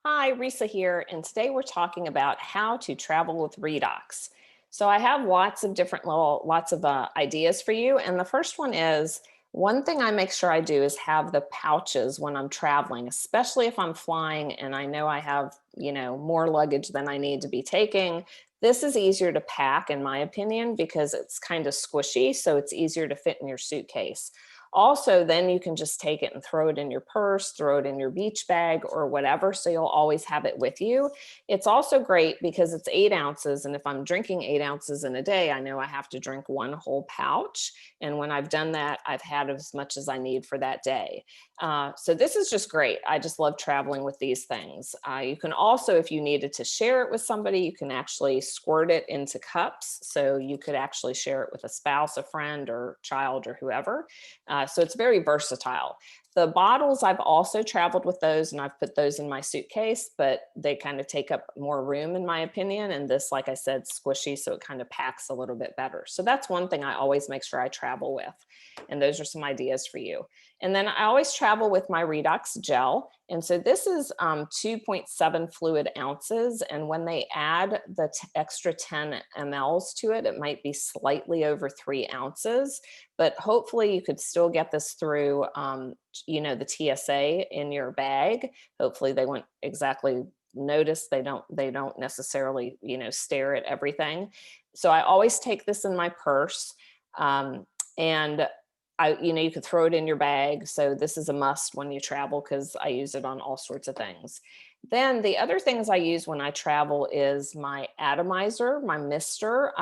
Hi, Risa here, and today we're talking about how to travel with redox. So I have lots of ideas for you, and the first one is one thing I make sure I do is have the pouches when I'm traveling, especially if I'm flying and I know I have more luggage than I need to be taking. This is easier to pack, in my opinion, because it's kind of squishy, so it's easier to fit in your suitcase. Also, then you can just take it and throw it in your purse, throw it in your beach bag or whatever. So you'll always have it with you. It's also great because it's 8 ounces. And if I'm drinking 8 ounces in a day, I know I have to drink one whole pouch. And when I've done that, I've had as much as I need for that day. So this is just great. I just love traveling with these things. You can also, if you needed to share it with somebody, you can actually squirt it into cups. So you could actually share it with a spouse, a friend, or child, or whoever. So it's very versatile. The bottles, I've also traveled with those and I've put those in my suitcase, but they kind of take up more room in my opinion. And this, like I said, squishy, so it kind of packs a little bit better. So that's one thing I always make sure I travel with. And those are some ideas for you. And then I always travel with my redox gel. And so this is 2.7 fluid ounces. And when they add the extra 10 mLs to it, it might be slightly over 3 ounces, but hopefully you could still get this through, the TSA in your bag. Hopefully they won't exactly notice. They don't necessarily, stare at everything. So I always take this in my purse. And you could throw it in your bag. So this is a must when you travel because I use it on all sorts of things. Then the other things I use when I travel is my atomizer, my mister.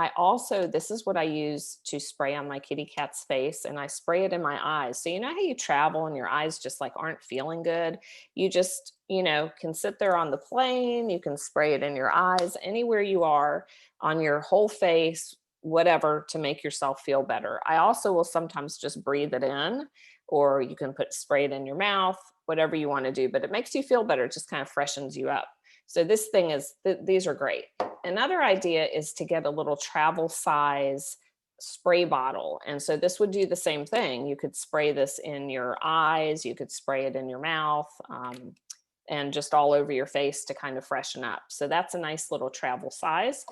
This is what I use to spray on my kitty cat's face, and I spray it in my eyes. So you know how you travel and your eyes just like aren't feeling good? You just, can sit there on the plane, you can spray it in your eyes, anywhere you are, on your whole face, whatever, to make yourself feel better. I also will sometimes just breathe it in, or you can spray it in your mouth, whatever you want to do, but it makes you feel better. It just kind of freshens you up. So this thing these are great. Another idea is to get a little travel size spray bottle. And so this would do the same thing. You could spray this in your eyes, you could spray it in your mouth, and just all over your face to kind of freshen up. So that's a nice little travel size.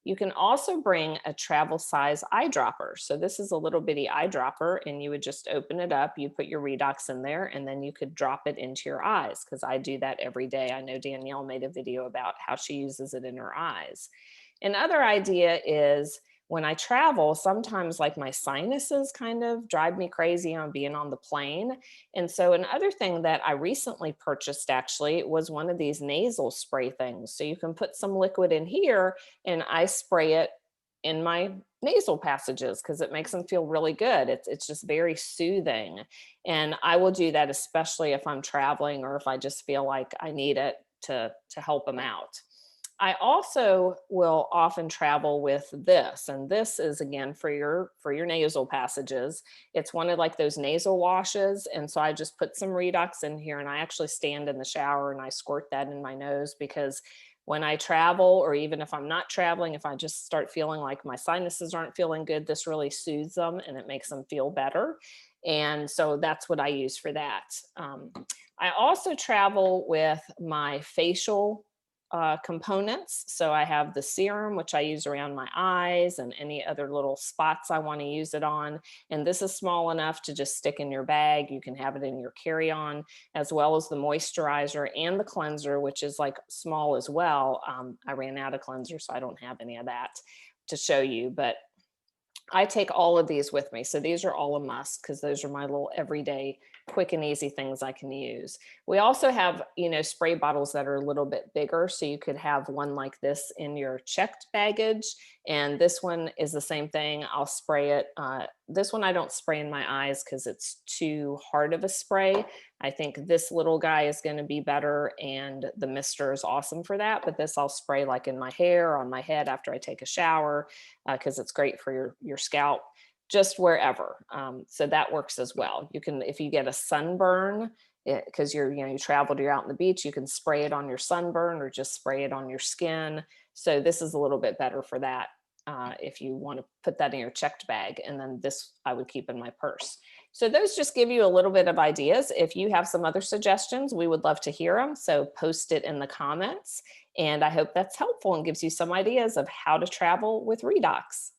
You can also bring a travel size eyedropper. So this is a little bitty eyedropper, and you would just open it up, you put your redox in there, and then you could drop it into your eyes, because I do that every day. I know Danielle made a video about how she uses it in her eyes. Another idea is when I travel, sometimes like my sinuses kind of drive me crazy on being on the plane. And so another thing that I recently purchased actually was one of these nasal spray things. So you can put some liquid in here and I spray it in my nasal passages because it makes them feel really good. It's just very soothing. And I will do that especially if I'm traveling or if I just feel like I need it to help them out. I also will often travel with this, and this is again for your nasal passages. It's one of like those nasal washes, and so I just put some redox in here, and I actually stand in the shower and I squirt that in my nose because when I travel, or even if I'm not traveling, if I just start feeling like my sinuses aren't feeling good, this really soothes them and it makes them feel better. And so that's what I use for that. I also travel with my facial components. So I have the serum, which I use around my eyes and any other little spots I want to use it on. And this is small enough to just stick in your bag. You can have it in your carry-on, as well as the moisturizer and the cleanser, which is like small as well. I ran out of cleanser, so I don't have any of that to show you, but I take all of these with me. So these are all a must because those are my little everyday quick and easy things I can use. We also have, spray bottles that are a little bit bigger. So you could have one like this in your checked baggage. And this one is the same thing. I'll spray it. This one I don't spray in my eyes because it's too hard of a spray. I think this little guy is going to be better, and the mister is awesome for that. But this I'll spray like in my hair, on my head after I take a shower, because it's great for your scalp, just wherever. So that works as well. You can, if you get a sunburn, because you traveled, you're out on the beach, you can spray it on your sunburn or just spray it on your skin. So this is a little bit better for that. If you want to put that in your checked bag, and then this I would keep in my purse. So those just give you a little bit of ideas. If you have some other suggestions, we would love to hear them. So post it in the comments. And I hope that's helpful and gives you some ideas of how to travel with redox.